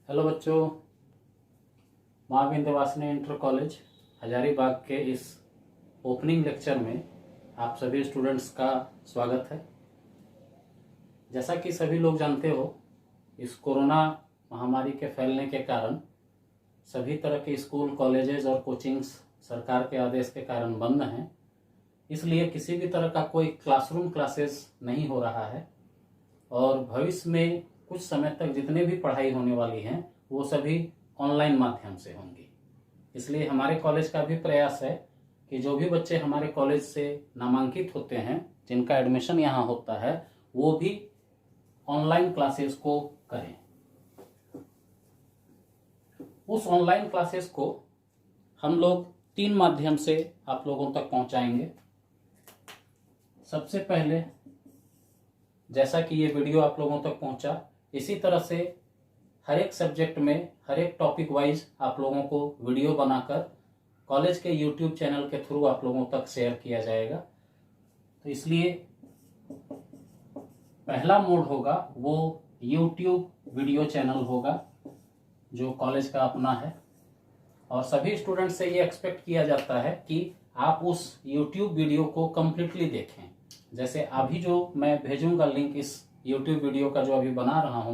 Hello बच्चों, माँ Vindhyavasini inter college Hazaribagh के इस ओपनिंग लेक्चर में आप सभी स्टूडेंट्स का स्वागत है। जैसा कि सभी लोग जानते हो, इस कोरोना महामारी के फैलने के कारण सभी तरह के स्कूल, कॉलेजेस और कोचिंग्स सरकार के आदेश के कारण बंद हैं। इसलिए किसी भी तरह का कोई क्लासरूम क्लासेस नहीं हो रहा है और भविष्य में कुछ समय तक जितने भी पढ़ाई होने वाली हैं वो सभी ऑनलाइन माध्यम से होंगी। इसलिए हमारे कॉलेज का भी प्रयास है कि जो भी बच्चे हमारे कॉलेज से नामांकित होते हैं, जिनका एडमिशन यहाँ होता है, वो भी ऑनलाइन क्लासेस को करें। उस ऑनलाइन क्लासेस को हम लोग 3 माध्यम से आप लोगों तक पहुंचाएंगे। सबसे पहले, जैसा कि ये वीडियो आप लोगों तक पहुंचा, इसी तरह से हर एक सब्जेक्ट में हर एक टॉपिक वाइज आप लोगों को वीडियो बनाकर कॉलेज के यूट्यूब चैनल के थ्रू आप लोगों तक शेयर किया जाएगा। तो इसलिए पहला मोड होगा वो यूट्यूब वीडियो चैनल होगा जो कॉलेज का अपना है, और सभी स्टूडेंट से ये एक्सपेक्ट किया जाता है कि आप उस यूट्यूब वीडियो को कम्प्लीटली देखें। जैसे अभी जो मैं भेजूंगा लिंक इस यूट्यूब वीडियो का जो अभी बना रहा हूं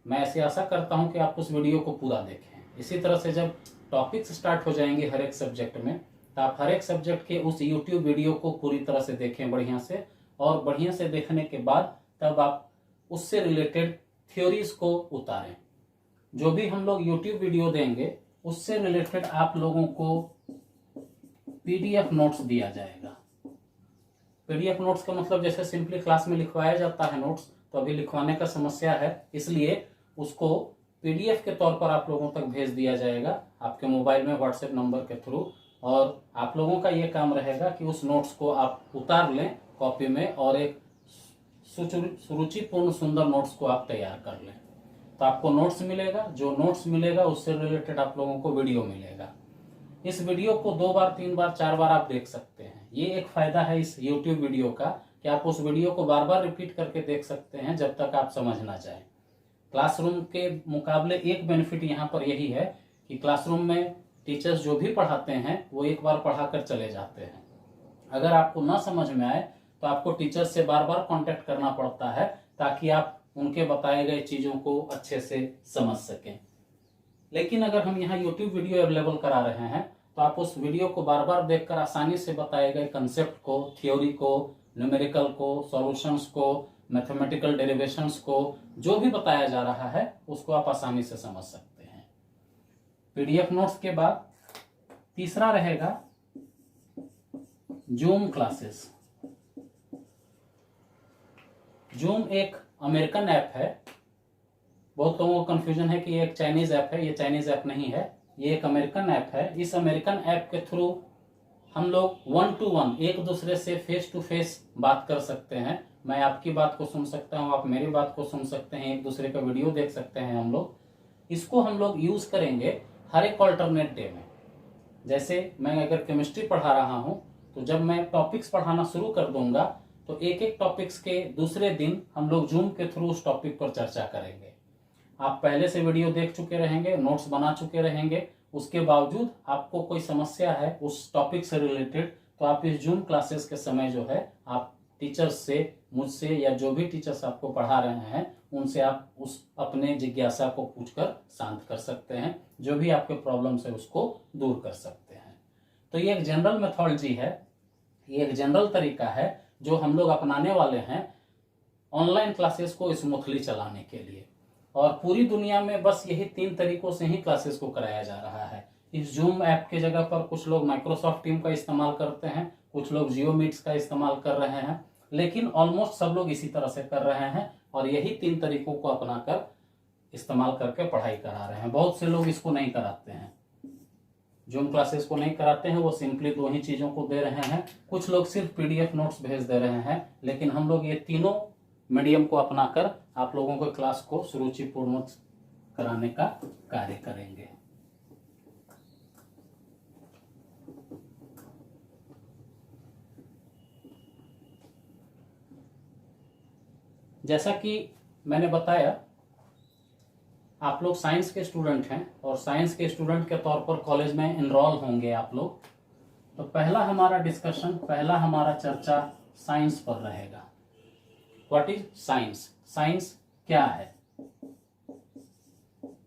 मैं ऐसी आशा करता हूं कि आप उस वीडियो को पूरा देखें। इसी तरह से जब टॉपिक्स स्टार्ट हो जाएंगे हर एक सब्जेक्ट में, तो आप हर एक सब्जेक्ट के उस यूट्यूब वीडियो को पूरी तरह से देखें बढ़िया से, और बढ़िया से देखने के बाद तब आप उससे रिलेटेड थ्योरीज को उतारें। जो भी हम लोग यूट्यूब वीडियो देंगे उससे रिलेटेड आप लोगों को पीडीएफ नोट्स दिया जाएगा। पीडीएफ नोट्स का मतलब जैसे सिंपली क्लास में लिखवाया जाता है नोट्स, तो अभी लिखवाने का समस्या है, इसलिए उसको पीडीएफ के तौर पर आप लोगों तक भेज दिया जाएगा आपके मोबाइल में व्हाट्सएप नंबर के थ्रू। और आप लोगों का ये काम रहेगा कि उस नोट्स को आप उतार लें कॉपी में और एक सुरुचिपूर्ण सुंदर नोट्स को आप तैयार कर लें। तो आपको नोट्स मिलेगा, जो नोट्स मिलेगा उससे रिलेटेड आप लोगों को वीडियो मिलेगा। इस वीडियो को 2 बार, 3 बार, 4 बार आप देख सकते हैं। ये एक फायदा है इस YouTube वीडियो का कि आप उस वीडियो को बार बार रिपीट करके देख सकते हैं जब तक आप समझ ना जाए। क्लासरूम के मुकाबले एक बेनिफिट यहाँ पर यही है कि क्लासरूम में टीचर्स जो भी पढ़ाते हैं वो एक बार पढ़ाकर चले जाते हैं। अगर आपको ना समझ में आए तो आपको टीचर्स से बार बार कांटेक्ट करना पड़ता है ताकि आप उनके बताए गए चीजों को अच्छे से समझ सकें। लेकिन अगर हम यहाँ यूट्यूब वीडियो अवेलेबल करा रहे हैं तो आप उस वीडियो को बार बार देखकर आसानी से बताए गए कंसेप्ट को, थ्योरी को, न्यूमेरिकल को, सॉल्यूशंस को, मैथमेटिकल डेरिवेशंस को, जो भी बताया जा रहा है उसको आप आसानी से समझ सकते हैं। पीडीएफ नोट्स के बाद तीसरा रहेगा जूम क्लासेस। जूम एक अमेरिकन ऐप है। बहुत लोगों को कंफ्यूजन है कि ये एक चाइनीज ऐप है। ये चाइनीज ऐप नहीं है, ये एक अमेरिकन ऐप है। इस अमेरिकन ऐप के थ्रू हम लोग 1 to 1 एक दूसरे से फेस टू फेस बात कर सकते हैं। मैं आपकी बात को सुन सकता हूं, आप मेरी बात को सुन सकते हैं, एक दूसरे का वीडियो देख सकते हैं हम लोग। इसको हम लोग यूज करेंगे हर एक ऑल्टरनेट डे में। जैसे मैं अगर केमिस्ट्री पढ़ा रहा हूं तो जब मैं टॉपिक्स पढ़ाना शुरू कर दूंगा तो एक एक टॉपिक्स के दूसरे दिन हम लोग जूम के थ्रू उस टॉपिक पर चर्चा करेंगे। आप पहले से वीडियो देख चुके रहेंगे, नोट्स बना चुके रहेंगे, उसके बावजूद आपको कोई समस्या है उस टॉपिक से रिलेटेड, तो आप इस जूम क्लासेस के समय जो है आप टीचर्स से, मुझसे या जो भी टीचर्स आपको पढ़ा रहे हैं उनसे आप उस अपने जिज्ञासा को पूछकर शांत कर सकते हैं। जो भी आपके प्रॉब्लम्स है उसको दूर कर सकते हैं। तो ये एक जनरल मेथोडोलॉजी है, ये एक जनरल तरीका है जो हम लोग अपनाने वाले हैं ऑनलाइन क्लासेस को स्मूथली चलाने के लिए। और पूरी दुनिया में बस यही 3 तरीकों से ही क्लासेस को कराया जा रहा है। इस जूम ऐप के जगह पर कुछ लोग माइक्रोसॉफ्ट टीम का इस्तेमाल करते हैं, कुछ लोग जियो मीट्स का इस्तेमाल कर रहे हैं, लेकिन ऑलमोस्ट सब लोग इसी तरह से कर रहे हैं और यही 3 तरीकों को अपनाकर इस्तेमाल करके पढ़ाई करा रहे हैं। बहुत से लोग इसको नहीं कराते हैं, जूम क्लासेस को नहीं कराते हैं, वो सिंपली 2 ही चीजों को दे रहे हैं। कुछ लोग सिर्फ पीडीएफ नोट्स भेज दे रहे हैं, लेकिन हम लोग ये तीनों मीडियम को अपनाकर आप लोगों को क्लास को सुरुचिपूर्ण कराने का कार्य करेंगे। जैसा कि मैंने बताया आप लोग साइंस के स्टूडेंट हैं और साइंस के स्टूडेंट के तौर पर कॉलेज में एनरोल होंगे आप लोग, तो पहला हमारा डिस्कशन, पहला हमारा चर्चा साइंस पर रहेगा। What is science? साइंस क्या है?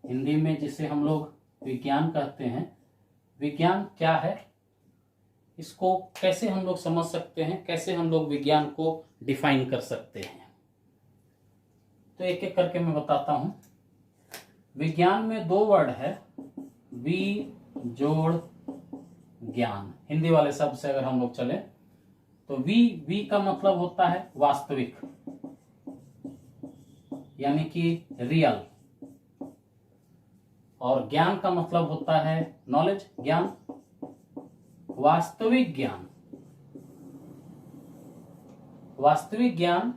हिंदी में जिसे हम लोग विज्ञान कहते हैं, विज्ञान क्या है, इसको कैसे हम लोग समझ सकते हैं, कैसे हम लोग विज्ञान को डिफाइन कर सकते हैं। तो एक एक करके मैं बताता हूं। विज्ञान में दो वर्ड है, वि जोड़ ज्ञान। हिंदी वाले शब्द से अगर हम लोग चले तो वी का मतलब होता है वास्तविक, यानी कि रियल, और ज्ञान का मतलब होता है नॉलेज, ज्ञान, वास्तविक ज्ञान। वास्तविक ज्ञान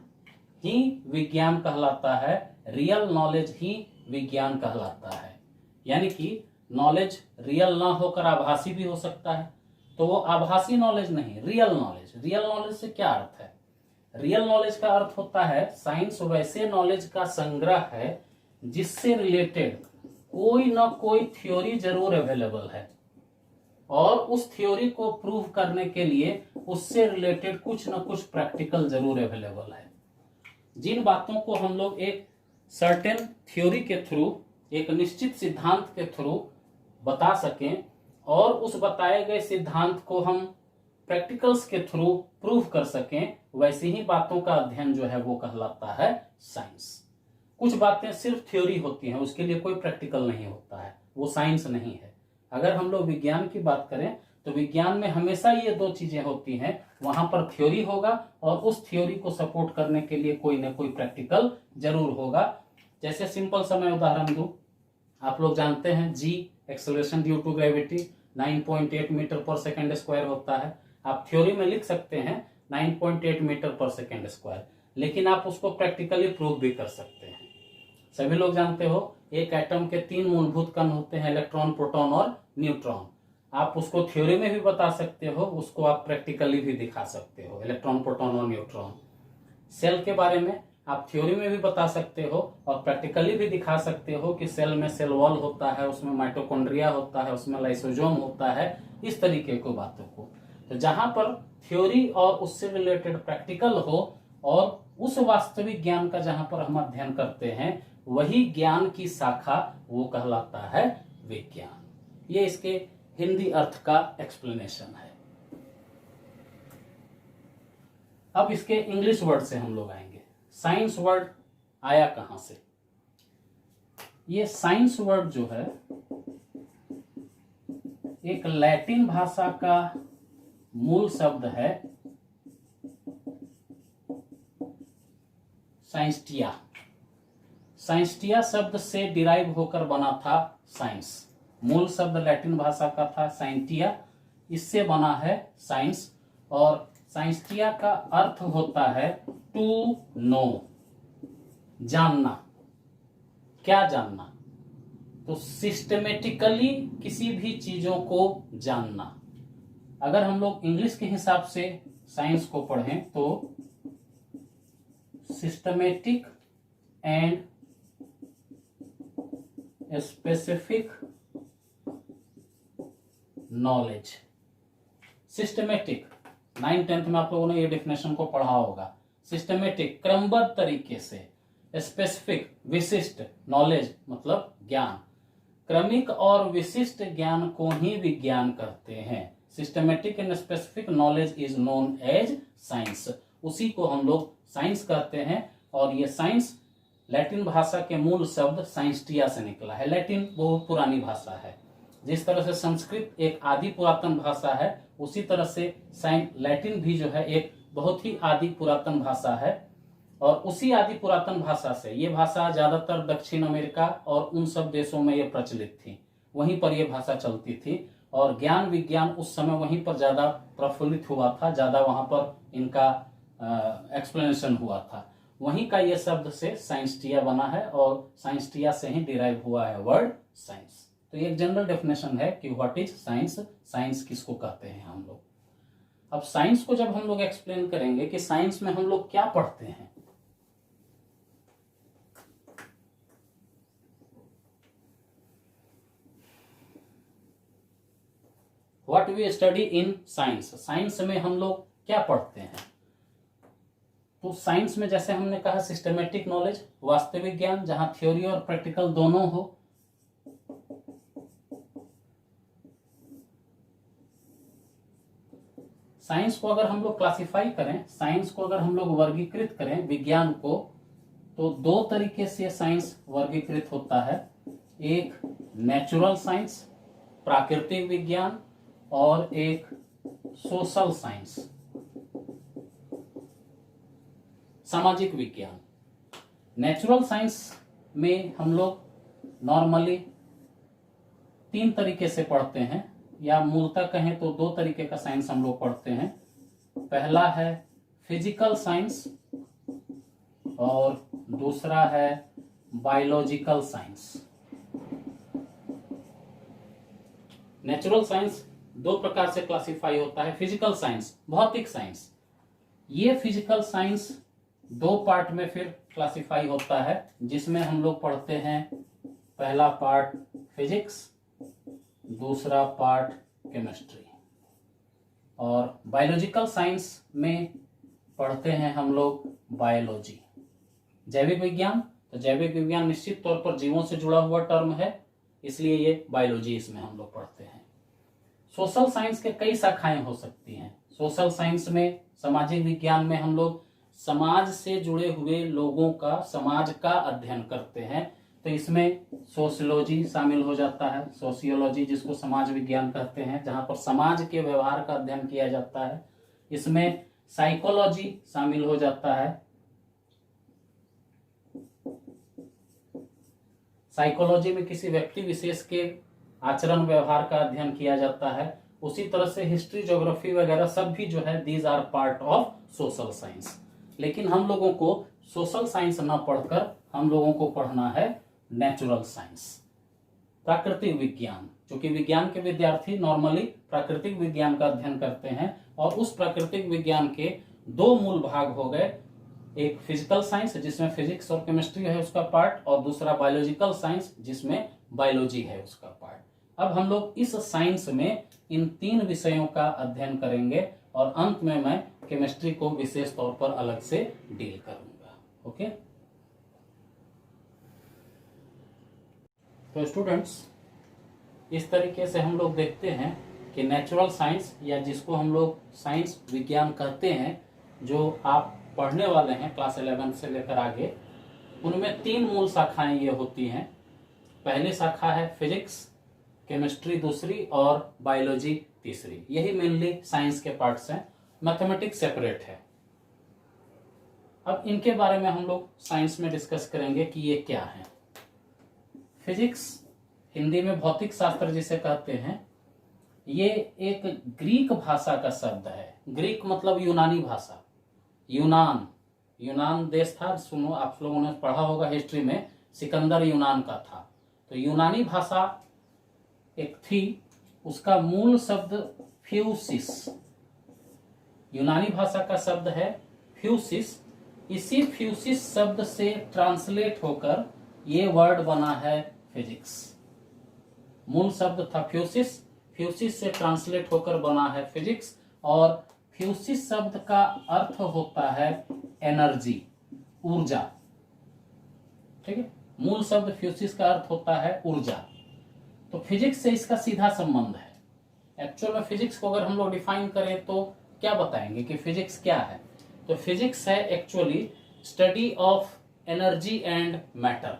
ही विज्ञान कहलाता है, रियल नॉलेज ही विज्ञान कहलाता है। यानी कि नॉलेज रियल ना होकर आभासी भी हो सकता है, तो वो आभासी नॉलेज नहीं, रियल नॉलेज। रियल नॉलेज से क्या अर्थ है? रियल नॉलेज का अर्थ होता है साइंस वैसे नॉलेज का संग्रह है जिससे रिलेटेड कोई ना कोई थ्योरी जरूर अवेलेबल है, और उस थ्योरी को प्रूव करने के लिए उससे रिलेटेड कुछ ना कुछ प्रैक्टिकल जरूर अवेलेबल है। जिन बातों को हम लोग एक सर्टेन थ्योरी के थ्रू, एक निश्चित सिद्धांत के थ्रू बता सकें, और उस बताए गए सिद्धांत को हम प्रैक्टिकल्स के थ्रू प्रूव कर सकें, वैसी ही बातों का अध्ययन जो है वो कहलाता है साइंस। कुछ बातें सिर्फ थ्योरी होती हैं, उसके लिए कोई प्रैक्टिकल नहीं होता है, वो साइंस नहीं है। अगर हम लोग विज्ञान की बात करें तो विज्ञान में हमेशा ये दो चीजें होती हैं, वहां पर थ्योरी होगा और उस थ्योरी को सपोर्ट करने के लिए कोई ना कोई प्रैक्टिकल जरूर होगा। जैसे सिंपल सा मैं उदाहरण दूं, आप लोग जानते हैं g acceleration due to gravity 9.8 metre per second square होता है। आप थ्योरी में लिख सकते हैं 9.8 मीटर पर सेकेंड स्क्वायर, लेकिन आप उसको प्रैक्टिकली प्रूव भी कर सकते हैं। सभी लोग जानते हो एक एटम के 3 मूलभूत कण होते हैं, इलेक्ट्रॉन, प्रोटॉन और न्यूट्रॉन। आप उसको थ्योरी में भी बता सकते हो, उसको आप प्रैक्टिकली भी दिखा सकते हो, इलेक्ट्रॉन, प्रोटॉन और न्यूट्रॉन। सेल के बारे में आप थ्योरी में भी बता सकते हो और प्रैक्टिकली भी दिखा सकते हो कि सेल में सेल वॉल होता है, उसमें माइटोकॉन्ड्रिया होता है, उसमें लाइसोसोम होता है, इस तरीके को बातों को। तो जहां पर थ्योरी और उससे रिलेटेड प्रैक्टिकल हो और उस वास्तविक ज्ञान का जहां पर हम अध्ययन करते हैं, वही ज्ञान की शाखा वो कहलाता है विज्ञान। ये इसके हिंदी अर्थ का एक्सप्लेनेशन है। अब इसके इंग्लिश वर्ड से हम लोग आएंगे। साइंस वर्ड आया कहां से? ये साइंस वर्ड जो है एक लैटिन भाषा का मूल शब्द है साइंस्टिया। साइंस्टिया शब्द से डिराइव होकर बना था साइंस। मूल शब्द लैटिन भाषा का था साइंटिया, इससे बना है साइंस। और साइंस्टिया का अर्थ होता है टू नो, जानना। क्या जानना? तो सिस्टमेटिकली किसी भी चीजों को जानना। अगर हम लोग इंग्लिश के हिसाब से साइंस को पढ़ें तो systematic and specific knowledge. Systematic 9th-10th में आप लोगों ने ये डेफिनेशन को पढ़ा होगा। सिस्टमेटिक क्रमबद्ध तरीके से, स्पेसिफिक विशिष्ट, नॉलेज मतलब ज्ञान। क्रमिक और विशिष्ट ज्ञान को ही विज्ञान कहते हैं। Systematic and specific knowledge is known as science. उसी को हम लोग साइंस कहते हैं। और ये साइंस लैटिन भाषा के मूल शब्द साइंस्टिया से निकला है। लैटिन बहुत पुरानी भाषा है। जिस तरह से संस्कृत एक आदि पुरातन भाषा है, उसी तरह से लैटिन भी जो है एक बहुत ही आदि पुरातन भाषा है। और उसी आदि पुरातन भाषा से ये भाषा ज्यादातर दक्षिण अमेरिका और उन सब देशों में ये प्रचलित थी, वहीं पर ये भाषा चलती थी। और ज्ञान विज्ञान उस समय वहीं पर ज्यादा प्रफुल्लित हुआ था, ज्यादा वहां पर इनका एक्सप्लेनेशन हुआ था। वहीं का ये शब्द से साइंस्टिया बना है और साइंस्टिया से ही डिराइव हुआ है वर्ड साइंस। तो ये एक जनरल डेफिनेशन है कि व्हाट इज साइंस, साइंस किसको कहते हैं हम लोग। अब साइंस को जब हम लोग एक्सप्लेन करेंगे कि साइंस में हम लोग क्या पढ़ते हैं, what we study in science, science में हम लोग क्या पढ़ते हैं? तो साइंस में जैसे हमने कहा सिस्टमेटिक नॉलेज, वास्तविक ज्ञान, जहां थ्योरी और प्रैक्टिकल दोनों हो। साइंस को अगर हम लोग क्लासिफाई करें, साइंस को अगर हम लोग वर्गीकृत करें विज्ञान को, तो दो तरीके से साइंस वर्गीकृत होता है। एक नेचुरल साइंस, प्राकृतिक विज्ञान, और एक सोशल साइंस, सामाजिक विज्ञान। नेचुरल साइंस में हम लोग नॉर्मली तीन तरीके से पढ़ते हैं, या मूलतः कहें तो दो तरीके का साइंस हम लोग पढ़ते हैं। पहला है फिजिकल साइंस और दूसरा है बायोलॉजिकल साइंस। नेचुरल साइंस दो प्रकार से क्लासिफाई होता है। फिजिकल साइंस, भौतिक साइंस, ये फिजिकल साइंस दो पार्ट में फिर क्लासिफाई होता है, जिसमें हम लोग पढ़ते हैं पहला पार्ट फिजिक्स, दूसरा पार्ट केमिस्ट्री। और बायोलॉजिकल साइंस में पढ़ते हैं हम लोग बायोलॉजी, जैविक विज्ञान। तो जैविक विज्ञान निश्चित तौर पर जीवों से जुड़ा हुआ टर्म है, इसलिए ये बायोलॉजी इसमें हम लोग पढ़ते हैं। सोशल साइंस के कई शाखाएं हो सकती हैं। सोशल साइंस में, सामाजिक विज्ञान में हम लोग समाज से जुड़े हुए लोगों का, समाज का अध्ययन करते हैं, तो इसमें सोशियोलॉजी शामिल हो जाता है। सोशियोलॉजी जिसको समाज विज्ञान कहते हैं, जहां पर समाज के व्यवहार का अध्ययन किया जाता है। इसमें साइकोलॉजी शामिल हो जाता है। साइकोलॉजी में किसी व्यक्ति विशेष के आचरण व्यवहार का अध्ययन किया जाता है। उसी तरह से हिस्ट्री, ज्योग्राफी वगैरह सब भी जो है these are part of social science. लेकिन हम लोगों को सोशल साइंस न पढ़कर हम लोगों को पढ़ना है नेचुरल साइंस, प्राकृतिक विज्ञान। क्योंकि विज्ञान के विद्यार्थी नॉर्मली प्राकृतिक विज्ञान का अध्ययन करते हैं, और उस प्राकृतिक विज्ञान के दो मूल भाग हो गए, एक फिजिकल साइंस जिसमें फिजिक्स और केमिस्ट्री है उसका पार्ट, और दूसरा बायोलॉजिकल साइंस जिसमें बायोलॉजी है उसका पार्ट। अब हम लोग इस साइंस में इन तीन विषयों का अध्ययन करेंगे, और अंत में मैं केमिस्ट्री को विशेष तौर पर अलग से डील करूंगा। ओके, तो स्टूडेंट्स, इस तरीके से हम लोग देखते हैं कि नेचुरल साइंस, या जिसको हम लोग साइंस विज्ञान कहते हैं, जो आप पढ़ने वाले हैं क्लास 11 से लेकर आगे, उनमें तीन मूल शाखाएं ये होती हैं। पहली शाखा है फिजिक्स, केमिस्ट्री दूसरी, और बायोलॉजी तीसरी। यही मेनली साइंस के पार्ट्स हैं। मैथमेटिक्स सेपरेट है। अब इनके बारे में हम लोग साइंस में डिस्कस करेंगे कि ये क्या है। फिजिक्स, हिंदी में भौतिक शास्त्र जिसे कहते हैं, ये एक ग्रीक भाषा का शब्द है। ग्रीक मतलब यूनानी भाषा। यूनान देश था, सुनो आप लोगों ने पढ़ा होगा हिस्ट्री में, सिकंदर यूनान का था। तो यूनानी भाषा एक थी, उसका मूल शब्द फ्यूसिस, यूनानी भाषा का शब्द है फ्यूसिस। इसी फ्यूसिस शब्द से ट्रांसलेट होकर ये वर्ड बना है फिजिक्स। मूल शब्द था फ्यूसिस, फ्यूसिस से ट्रांसलेट होकर बना है फिजिक्स। और फ्यूसिस शब्द का अर्थ होता है एनर्जी, ऊर्जा। ठीक है, मूल शब्द फ्यूसिस का अर्थ होता है ऊर्जा। तो फिजिक्स से इसका सीधा संबंध है। एक्चुअल में फिजिक्स को अगर हम लोग डिफाइन करें तो क्या बताएंगे कि फिजिक्स क्या है? तो फिजिक्स है actually study of energy and matter,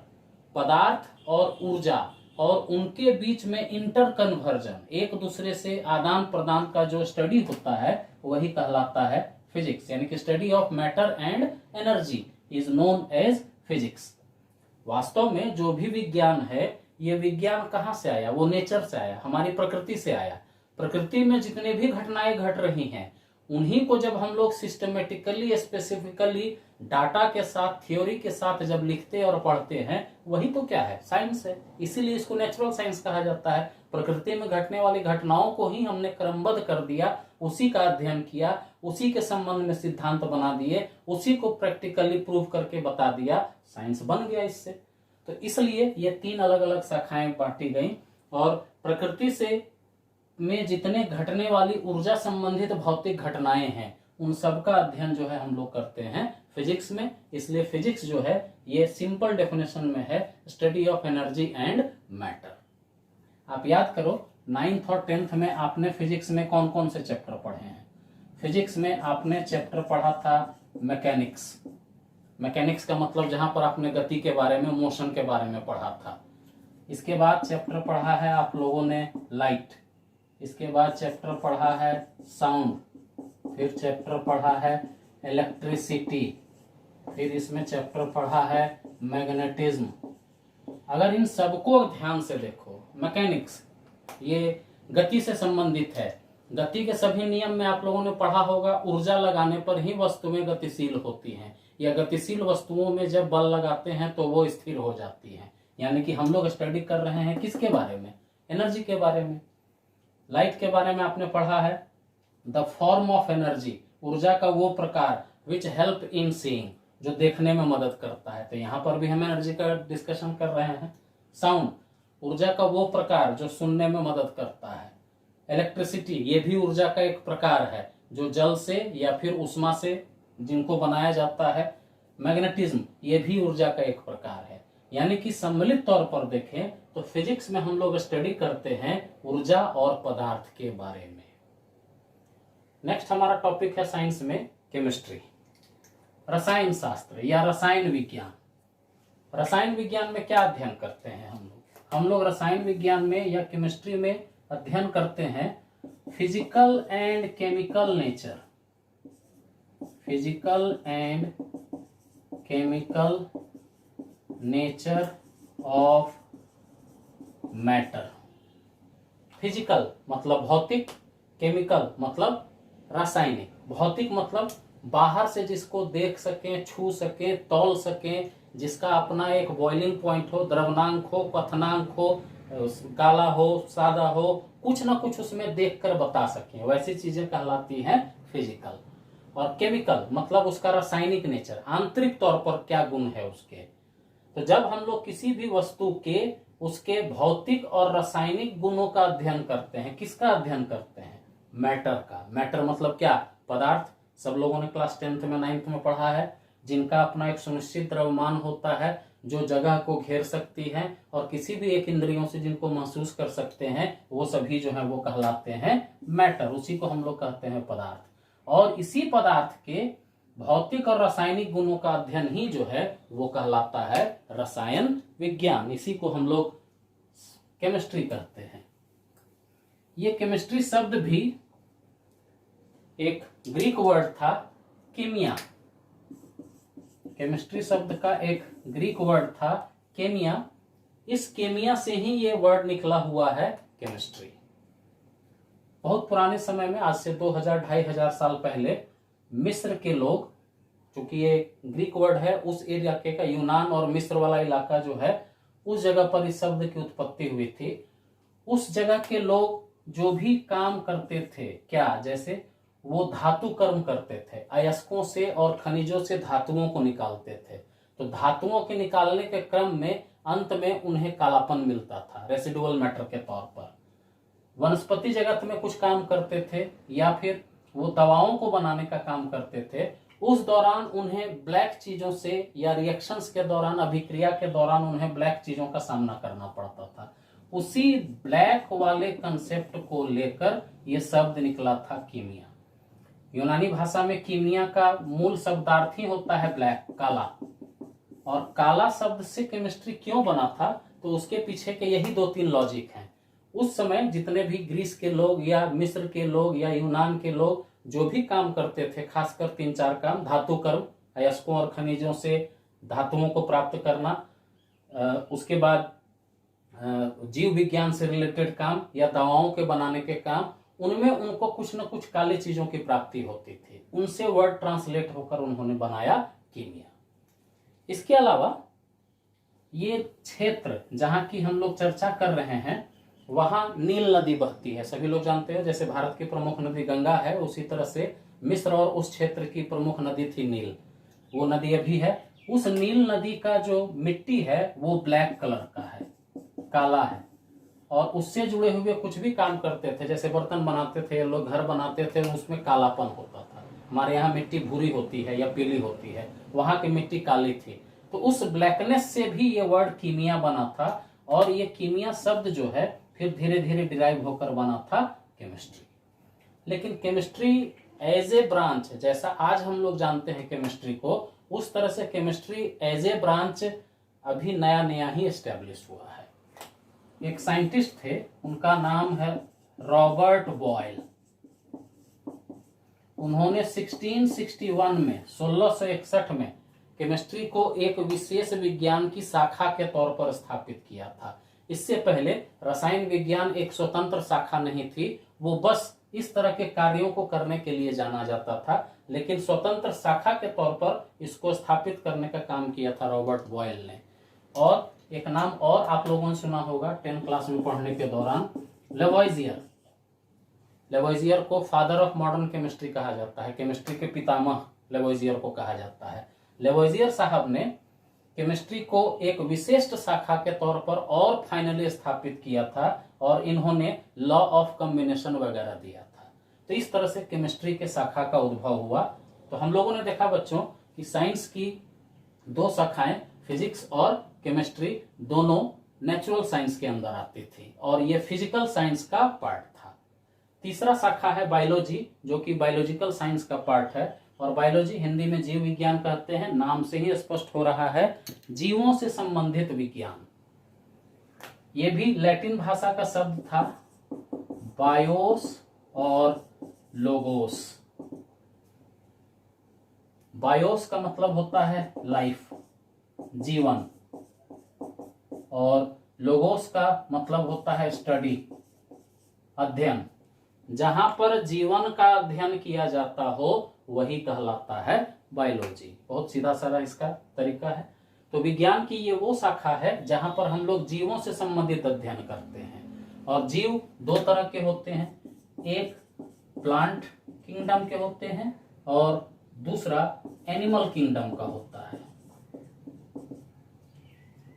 पदार्थ और ऊर्जा और उनके बीच में इंटर कन्वर्जन, एक दूसरे से आदान प्रदान का जो स्टडी होता है वही कहलाता है फिजिक्स। यानी कि study of matter and energy is known as physics. वास्तव में जो भी विज्ञान है, ये विज्ञान कहाँ से आया? वो नेचर से आया, हमारी प्रकृति से आया। प्रकृति में जितने भी घटनाएं घट रही हैं, उन्हीं को जब हम लोग सिस्टमेटिकली, स्पेसिफिकली डाटा के साथ, थ्योरी के साथ जब लिखते और पढ़ते हैं, वही तो क्या है? साइंस है। इसीलिए इसको नेचुरल साइंस कहा जाता है। प्रकृति में घटने वाली घटनाओं को ही हमने क्रमबद्ध कर दिया, उसी का अध्ययन किया, उसी के संबंध में सिद्धांत बना दिए, उसी को प्रैक्टिकली प्रूव करके बता दिया, साइंस बन गया इससे। तो इसलिए ये तीन अलग अलग शाखाएं बांटी गई। और प्रकृति से में जितने घटने वाली ऊर्जा संबंधित भौतिक घटनाएं हैं उन सब का अध्ययन जो है हम लोग करते हैं फिजिक्स में। इसलिए फिजिक्स जो है ये सिंपल डेफिनेशन में है study of energy and matter. आप याद करो 9th और 10th में आपने फिजिक्स में कौन कौन से चैप्टर पढ़े हैं। फिजिक्स में आपने चैप्टर पढ़ा था मैकेनिक्स। मैकेनिक्स का मतलब जहां पर आपने गति के बारे में, मोशन के बारे में पढ़ा था। इसके बाद चैप्टर पढ़ा है आप लोगों ने लाइट। इसके बाद चैप्टर पढ़ा है साउंड। फिर चैप्टर पढ़ा है इलेक्ट्रिसिटी। फिर इसमें चैप्टर पढ़ा है मैग्नेटिज्म। अगर इन सबको ध्यान से देखो, मैकेनिक्स ये गति से संबंधित है। गति के सभी नियम में आप लोगों ने पढ़ा होगा, ऊर्जा लगाने पर ही वस्तुएं गतिशील होती हैं, या गतिशील वस्तुओं में जब बल लगाते हैं तो वो स्थिर हो जाती हैं। यानी कि हम लोग स्टडी कर रहे हैं किसके बारे में? एनर्जी के बारे में। लाइट के बारे में आपने पढ़ा है द फॉर्म ऑफ एनर्जी, ऊर्जा का वो प्रकार विच हेल्प इन सीइंग, जो देखने में मदद करता है। तो यहाँ पर भी हम एनर्जी का डिस्कशन कर रहे हैं। साउंड, ऊर्जा का वो प्रकार जो सुनने में मदद करता है। इलेक्ट्रिसिटी, ये भी ऊर्जा का एक प्रकार है जो जल से या फिर उष्मा से जिनको बनाया जाता है। मैग्नेटिज्म, ये भी ऊर्जा का एक प्रकार है। यानी कि सम्मिलित तौर पर देखें तो फिजिक्स में हम लोग स्टडी करते हैं ऊर्जा और पदार्थ के बारे में। नेक्स्ट हमारा टॉपिक है साइंस में केमिस्ट्री, रसायन शास्त्र या रसायन विज्ञान। रसायन विज्ञान में क्या अध्ययन करते हैं हम लोग रसायन विज्ञान में या केमिस्ट्री में अध्ययन करते हैं physical and chemical nature, physical and chemical nature of matter. Physical मतलब भौतिक, केमिकल मतलब रासायनिक। भौतिक मतलब बाहर से जिसको देख सकें, छू सकें, तौल सकें, जिसका अपना एक बॉइलिंग पॉइंट हो, द्रवनांक हो, क्वथनांक हो, काला हो, सादा हो, कुछ ना कुछ उसमें देखकर बता सकें, वैसी चीजें कहलाती हैं फिजिकल। और केमिकल मतलब उसका रासायनिक नेचर, आंतरिक तौर पर क्या गुण है उसके। तो जब हम लोग किसी भी वस्तु के उसके भौतिक और रासायनिक गुणों का अध्ययन करते हैं, किसका अध्ययन करते हैं? मैटर का। मैटर मतलब क्या? पदार्थ। सब लोगों ने क्लास 10th में 9th में पढ़ा है, जिनका अपना एक सुनिश्चित द्रव्यमान होता है, जो जगह को घेर सकती है और किसी भी एक इंद्रियों से जिनको महसूस कर सकते हैं, वो सभी जो है वो कहलाते हैं मैटर। उसी को हम लोग कहते हैं पदार्थ। और इसी पदार्थ के भौतिक और रासायनिक गुणों का अध्ययन ही जो है वो कहलाता है रसायन विज्ञान। इसी को हम लोग केमिस्ट्री कहते हैं। ये केमिस्ट्री शब्द भी एक ग्रीक वर्ड था कीमिया। केमिस्ट्री शब्द का एक ग्रीक वर्ड था केमिया। इस केमिया से ही ये वर्ड निकला हुआ है केमिस्ट्री। बहुत पुराने समय में, आज से 2000-2500 साल पहले, मिस्र के लोग, चूंकि ये ग्रीक वर्ड है, उस इलाके का, यूनान और मिस्र वाला इलाका जो है, उस जगह पर इस शब्द की उत्पत्ति हुई थी। उस जगह के लोग जो भी काम करते थे, क्या, जैसे वो धातु कर्म करते थे, अयस्कों से और खनिजों से धातुओं को निकालते थे। तो धातुओं के निकालने के क्रम में अंत में उन्हें कालापन मिलता था, रेसिडुअल मैटर के तौर पर। वनस्पति जगत में कुछ काम करते थे या फिर वो दवाओं को बनाने का काम करते थे, उस दौरान उन्हें ब्लैक चीजों से या रिएक्शंस के दौरान, अभिक्रिया के दौरान उन्हें ब्लैक चीजों का सामना करना पड़ता था। उसी ब्लैक वाले कंसेप्ट को लेकर यह शब्द निकला था कीमिया। यूनानी भाषा में कीमिया का मूल शब्दार्थ ही होता है ब्लैक, काला। और काला शब्द से केमिस्ट्री क्यों बना था, तो उसके पीछे के यही 2-3 लॉजिक हैं। उस समय जितने भी ग्रीस के लोग या मिस्र के लोग या यूनान के लोग जो भी काम करते थे, खासकर 3-4 काम, धातु कर्म, अयस्कों और खनिजों से धातुओं को प्राप्त करना, उसके बाद जीव विज्ञान से रिलेटेड काम या दवाओं के बनाने के काम, उनमें उनको कुछ न कुछ काली चीजों की प्राप्ति होती थी। उनसे वर्ड ट्रांसलेट होकर उन्होंने बनाया कीमिया। इसके अलावा ये क्षेत्र जहां की हम लोग चर्चा कर रहे हैं, वहां नील नदी बहती है। सभी लोग जानते हैं, जैसे भारत की प्रमुख नदी गंगा है, उसी तरह से मिस्र और उस क्षेत्र की प्रमुख नदी थी नील। वो नदी अभी है। उस नील नदी का जो मिट्टी है वो ब्लैक कलर का है, काला है। और उससे जुड़े हुए कुछ भी काम करते थे, जैसे बर्तन बनाते थे लोग, घर बनाते थे, उसमें कालापन होता था। हमारे यहाँ मिट्टी भूरी होती है या पीली होती है, वहां की मिट्टी काली थी, तो उस ब्लैकनेस से भी ये वर्ड कीमिया बना था। और ये कीमिया शब्द जो है फिर धीरे धीरे डिराइव होकर बना था केमिस्ट्री। लेकिन केमिस्ट्री एज ए ब्रांच, जैसा आज हम लोग जानते हैं केमिस्ट्री को, उस तरह से केमिस्ट्री एज ए ब्रांच अभी नया नया ही एस्टेब्लिश हुआ है। एक साइंटिस्ट थे, उनका नाम है रॉबर्ट बॉयल। उन्होंने 1661 में 1661 में केमिस्ट्री को एक विशेष विज्ञान की शाखा के तौर पर स्थापित किया था। इससे पहले रसायन विज्ञान एक स्वतंत्र शाखा नहीं थी, वो बस इस तरह के कार्यों को करने के लिए जाना जाता था, लेकिन स्वतंत्र शाखा के तौर पर इसको स्थापित करने का काम किया था रॉबर्ट बॉयल ने। और एक नाम और आप लोगों ने सुना होगा 10th क्लास में पढ़ने के दौरान, लेवोइजियर। लेवोइजियर को फादर ऑफ मॉडर्न केमिस्ट्री कहा जाता है, केमिस्ट्री के पितामह लेवोइजियर को कहा जाता है। लेवोइजियर साहब ने केमिस्ट्री को एक विशिष्ट शाखा के तौर पर और फाइनली स्थापित किया था, और इन्होंने लॉ ऑफ कॉम्बिनेशन वगैरह दिया था। तो इस तरह से केमिस्ट्री के शाखा का उद्भव हुआ। तो हम लोगों ने देखा बच्चों कि साइंस की दो शाखाएं, फिजिक्स और केमिस्ट्री, दोनों नेचुरल साइंस के अंदर आती थी, और ये फिजिकल साइंस का पार्ट था। तीसरा शाखा है बायोलॉजी, जो कि बायोलॉजिकल साइंस का पार्ट है। और बायोलॉजी हिंदी में जीव विज्ञान कहते हैं, नाम से ही स्पष्ट हो रहा है, जीवों से संबंधित विज्ञान। ये भी लैटिन भाषा का शब्द था, बायोस और लोगोस। बायोस का मतलब होता है लाइफ, जीवन, और लोगोस का मतलब होता है स्टडी, अध्ययन। जहां पर जीवन का अध्ययन किया जाता हो वही कहलाता है बायोलॉजी। बहुत सीधा साधा इसका तरीका है। तो विज्ञान की ये वो शाखा है जहां पर हम लोग जीवों से संबंधित अध्ययन करते हैं। और जीव दो तरह के होते हैं, एक प्लांट किंगडम के होते हैं और दूसरा एनिमल किंगडम का होता है।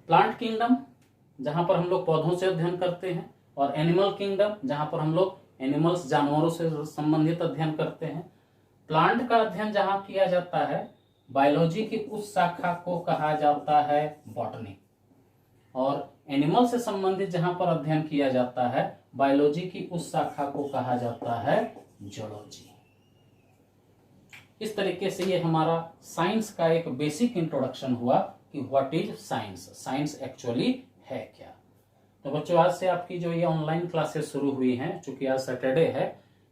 प्लांट किंगडम जहां पर हम लोग पौधों से अध्ययन करते हैं, और एनिमल किंगडम जहां पर हम लोग एनिमल्स, जानवरों से संबंधित अध्ययन करते हैं। प्लांट का अध्ययन जहां किया जाता है, बायोलॉजी की उस शाखा को कहा जाता है बॉटनी, और एनिमल से संबंधित जहां पर अध्ययन किया जाता है, बायोलॉजी की उस शाखा को कहा जाता है जूलॉजी। इस तरीके से ये हमारा साइंस का एक बेसिक इंट्रोडक्शन हुआ कि what is science, science actually है क्या। तो बच्चों, आज से आपकी जो ये ऑनलाइन क्लासेस शुरू हुई हैं, चूंकि आज सैटरडे है,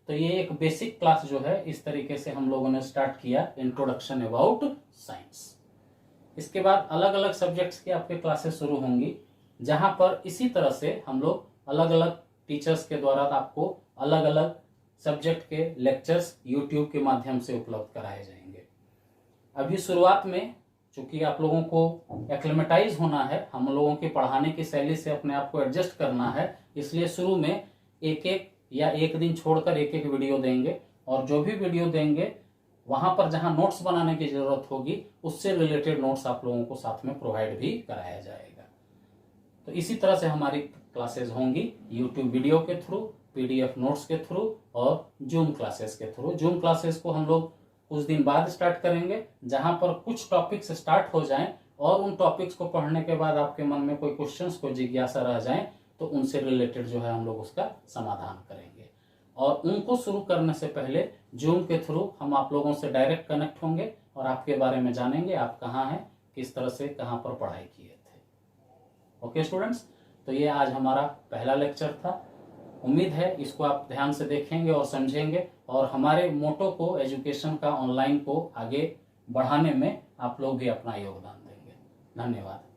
तो ये एक बेसिक क्लास जो है इस तरीके से हम लोगों ने स्टार्ट किया, इंट्रोडक्शन अबाउट साइंस। इसके बाद अलग अलग सब्जेक्ट्स की आपके क्लासेस शुरू होंगी, जहां पर इसी तरह से हम लोग अलग अलग टीचर्स के द्वारा आपको अलग अलग सब्जेक्ट के लेक्चर्स यूट्यूब के माध्यम से उपलब्ध कराए जाएंगे। अभी शुरुआत में चूंकि आप लोगों को एक्लेमेटाइज होना है, हम लोगों की पढ़ाने की शैली से अपने आप को एडजस्ट करना है, इसलिए शुरू में एक एक या एक दिन छोड़कर एक एक वीडियो देंगे, और जो भी वीडियो देंगे वहां पर जहां नोट्स बनाने की जरूरत होगी उससे रिलेटेड नोट्स आप लोगों को साथ में प्रोवाइड भी कराया जाएगा। तो इसी तरह से हमारी क्लासेस होंगी, यूट्यूब वीडियो के थ्रू, पीडीएफ नोट्स के थ्रू और जूम क्लासेस के थ्रू। जूम क्लासेस को हम लोग कुछ दिन बाद स्टार्ट करेंगे, जहां पर कुछ टॉपिक्स स्टार्ट हो जाएं और उन टॉपिक्स को पढ़ने के बाद आपके मन में कोई क्वेश्चंस, कोई जिज्ञासा रह जाए तो उनसे रिलेटेड जो है हम लोग उसका समाधान करेंगे। और उनको शुरू करने से पहले जूम के थ्रू हम आप लोगों से डायरेक्ट कनेक्ट होंगे और आपके बारे में जानेंगे, आप कहाँ हैं, किस तरह से कहाँ पर पढ़ाई किए थे। ओके स्टूडेंट्स, तो ये आज हमारा पहला लेक्चर था। उम्मीद है इसको आप ध्यान से देखेंगे और समझेंगे, और हमारे मोटो को, एजुकेशन का, ऑनलाइन को आगे बढ़ाने में आप लोग भी अपना योगदान देंगे। धन्यवाद।